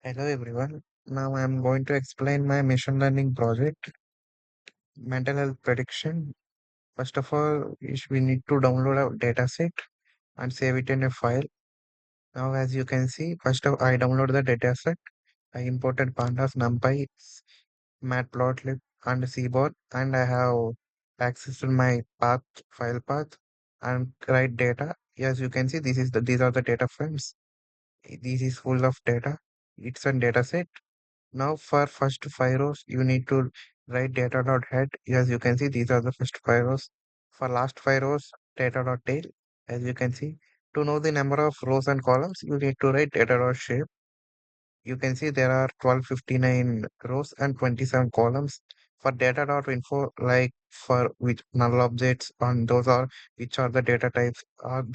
Hello everyone. Now I'm going to explain my machine learning project, mental health prediction. First of all, we need to download a dataset and save it in a file. Now, as you can see, first of I download the dataset. I imported pandas, numpy, matplotlib, and cboard, and I have access to my path, file path, and write data. As you can see, these are the data frames. This is full of data. It's a dataset. Now for first five rows, you need to write data dot head. As you can see, these are the first five rows. For last five rows, data dot tail. As you can see, to know the number of rows and columns, you need to write data dot shape. You can see there are 1259 rows and 27 columns. For data dot info, like for which null objects on those are which are the data types.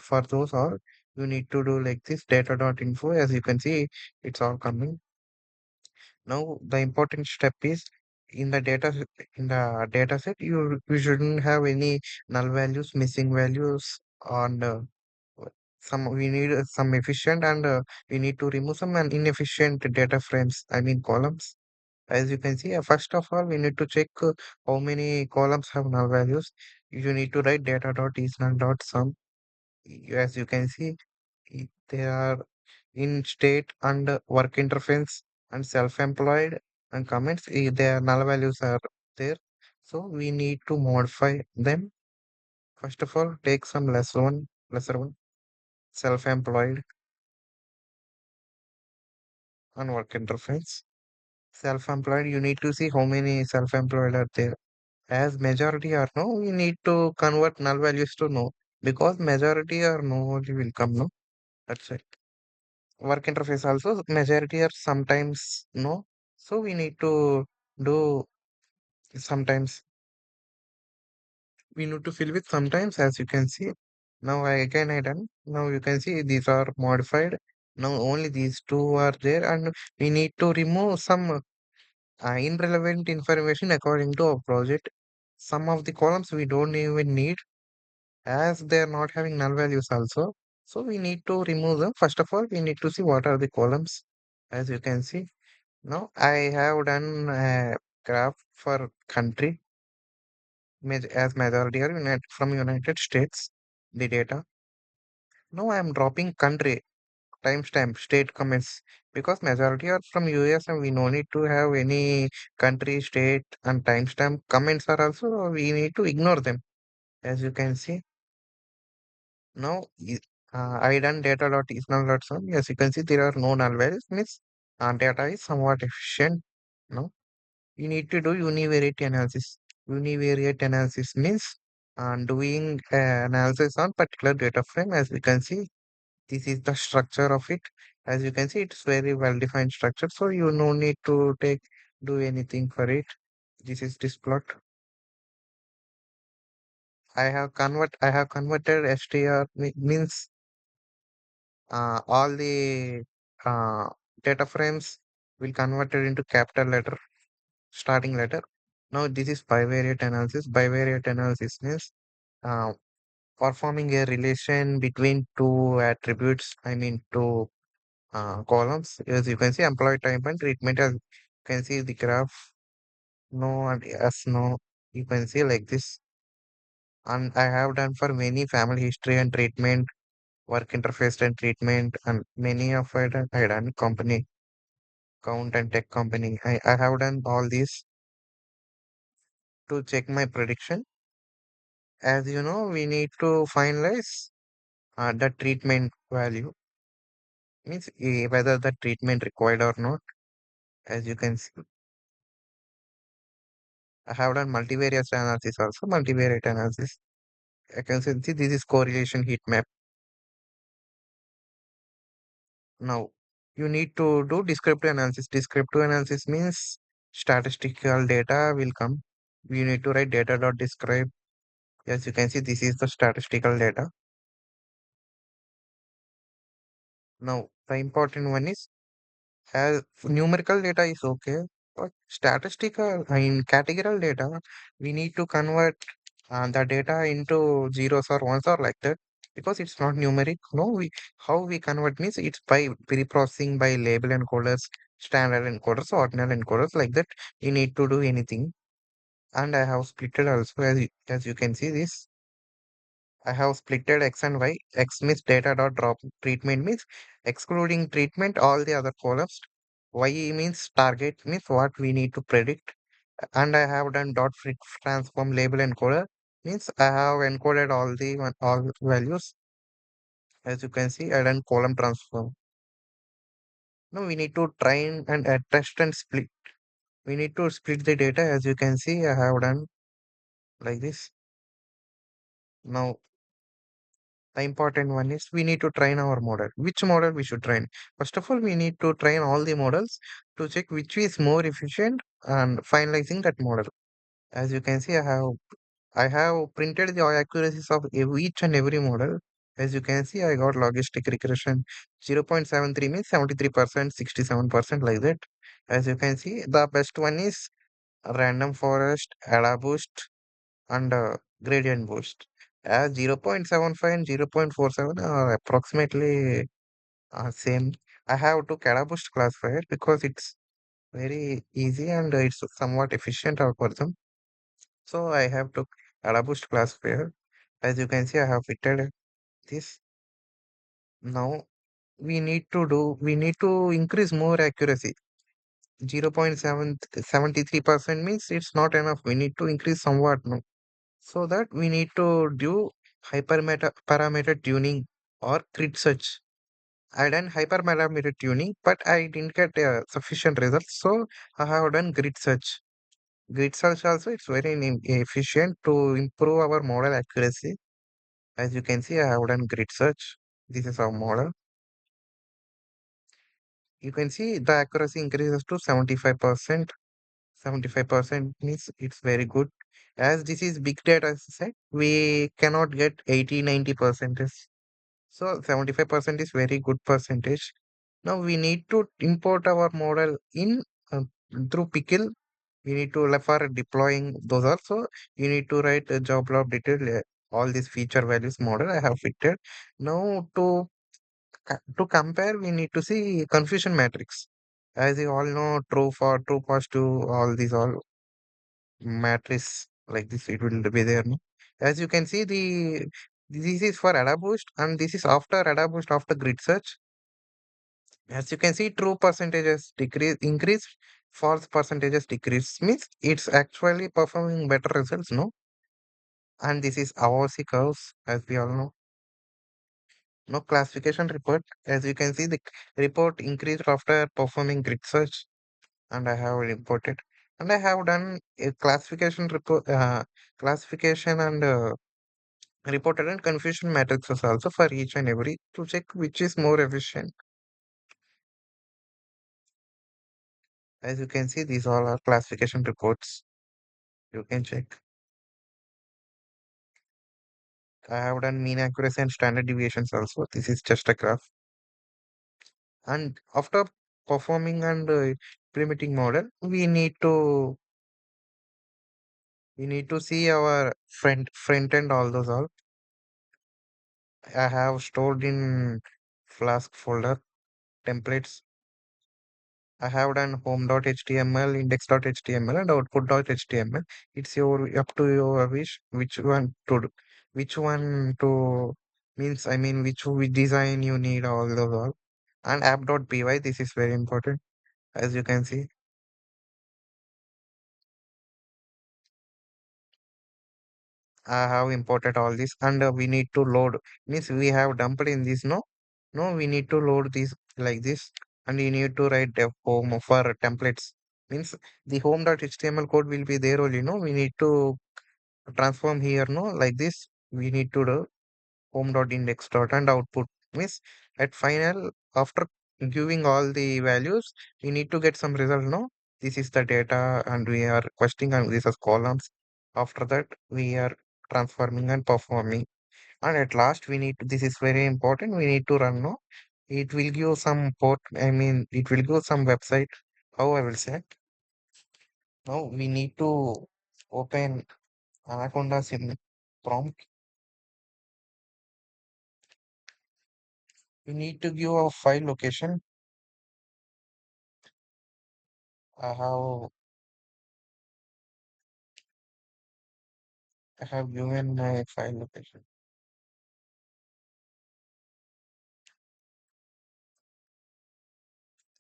For those are you need to do like this data dot info. As you can see, it's all coming. Now the important step is in the in the data set you shouldn't have any null values, missing values, and some we need some efficient and we need to remove some inefficient data frames. I mean columns. As you can see, first of all we need to check how many columns have null values. You need to write data dot is null dot sum. As you can see, there are in state and work interface and self-employed and comments their null values are there, so we need to modify them. First of all, take some lesser one, self-employed and work interface. Self-employed, you need to see how many self-employed are there. As majority are no, we need to convert null values to no, because majority are no only will come no. That's it. Work interface also majority are sometimes no, so we need to do sometimes we need to fill with sometimes. As you can see, now I done. Now you can see these are modified. Now only these two are there, and we need to remove some irrelevant information according to our project. Some of the columns we don't even need, as they are not having null values also, so we need to remove them. First of all, we need to see what are the columns. As you can see, now I have done a graph for country, as majority are from United States, the data. Now I am dropping country, timestamp, state comments, because majority are from US and we no need to have any country, state and timestamp comments are also, we need to ignore them. As you can see, now I done data dot is null dot sum. As you can see, there are no null values, means data is somewhat efficient. No. You need to do univariate analysis. Univariate analysis means doing analysis on particular data frame. As we can see, this is the structure of it. As you can see, it's very well defined structure. So you no need to do anything for it. This is this plot. I have converted str means all the uh, data frames will converted into capital letter, starting letter. Now this is bivariate analysis. Bivariate analysis means uh, performing a relation between two attributes, I mean two columns. As you can see, employee type and treatment. As you can see the graph, no and yes, no. You can see like this. And I have done for many family history and treatment, work interface and treatment, and many of it I done company count and tech company. I have done all these to check my prediction. As you know, we need to finalize the treatment value, means whether the treatment required or not. As you can see, I have done multivariate analysis also, multivariate analysis. I can see this is correlation heat map. Now you need to do descriptive analysis. Descriptive analysis means statistical data will come. You need to write data dot describe. As you can see, this is the statistical data. Now the important one is, as numerical data is okay, but statistical, I mean categorical data, we need to convert the data into zeros or ones or like that, because it's not numeric. No, we how we convert means it's by pre-processing by label encoders. standard encoders, ordinal encoders, like that. You need to do anything. And I have splitted also, as you can see this. I have splitted X and Y. X means data dot drop treatment means excluding treatment, all the other columns. Y means target means what we need to predict. And I have done dot fit transform label encoder means I have encoded all values. As you can see, I done column transform. Now we need to train and test and split. We need to split the data. As you can see, I have done like this. Now the important one is we need to train our model. Which model we should train? First of all, we need to train all the models to check which is more efficient and finalizing that model. As you can see, I have printed the accuracies of each and every model. As you can see, I got logistic regression 0.73 means 73%, 67% like that. As you can see, the best one is random forest, ADA boost, and gradient boost. As 0.75 and 0.47 are approximately same. I have to ADA boost classifier because it's very easy and it's somewhat efficient algorithm. So I have to ADA boost classifier. As you can see, I have fitted this. Now we need to increase more accuracy. 0.73% means it's not enough. We need to increase somewhat. No? So that we need to do hyperparameter tuning or grid search. I done hyperparameter tuning, but I didn't get sufficient results. So I have done grid search. Grid search also it's very efficient to improve our model accuracy. As you can see, I have done grid search. This is our model. You can see the accuracy increases to 75%. 75% means it's very good. As this is big data, as I said, we cannot get 80, 90%. So 75% is very good percentage. Now we need to import our model in through Pickle. We need to for deploying those also. You need to write a job log detail. All these feature values model I have fitted. Now to compare, we need to see confusion matrix. As you all know, true for true positive, all these all matrix like this, it will be there. No? As you can see, the this is for ADA boost and this is after ADA boost after grid search. As you can see, true percentages decrease increase, false percentages decrease means it's actually performing better results, no? And this is AOC curves, as we all know. No classification report. As you can see, the report increased after performing grid search, and I have reported. And I have done a classification report, classification and reported and confusion matrices also for each and every to check which is more efficient. As you can see, these all are classification reports. You can check. I have done mean accuracy and standard deviations also. This is just a graph. And after performing and implementing model, we need to see our front end all those all. I have stored in Flask folder templates. I have done home.html, index.html, and output.html. It's your up to your wish which one to means I mean which design you need all those all. And app.py, this is very important. As you can see, I have imported all this and we need to load means we have dumped in this no we need to load this like this and you need to write dev home for templates means the home.html code will be there only no we need to transform here no like this we need to do home.index dot and output means at final after giving all the values we need to get some result no this is the data and we are requesting and this is columns after that we are transforming and performing and at last we need to, this is very important we need to run no it will give some port I mean it will give some website how I will say now we need to open anaconda sim prompt we need to give a file location I have given my file location.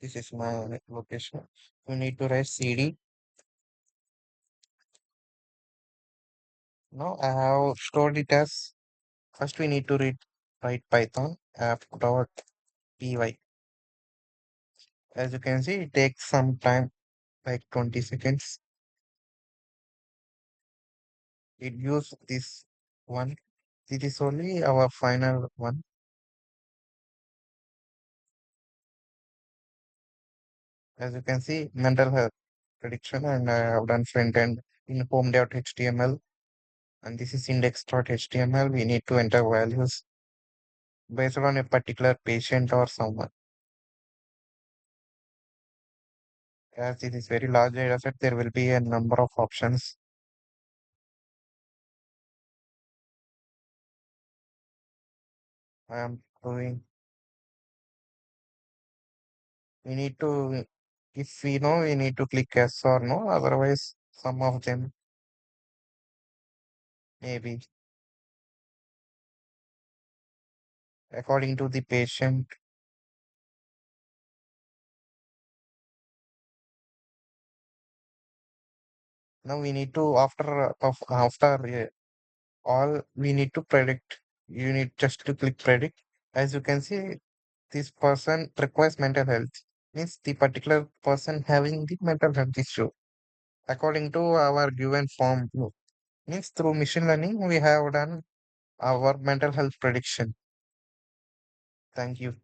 This is my location. You need to write cd. Now I have stored it as first we need to write Python app.py. As you can see, it takes some time, like 20 seconds. It use this one. It is only our final one. As you can see, mental health prediction, and I have done front end in home.html, and this is index.html. We need to enter values based on a particular patient or someone. As it is very large data set, there will be a number of options. I am doing. We need to, if we know, we need to click yes or no. Otherwise, some of them maybe according to the patient. Now we need to after all we need to predict. You need just to click predict. As you can see, this person requires mental health. Means the particular person having the mental health issue according to our given form. Means through machine learning we have done our mental health prediction. Thank you.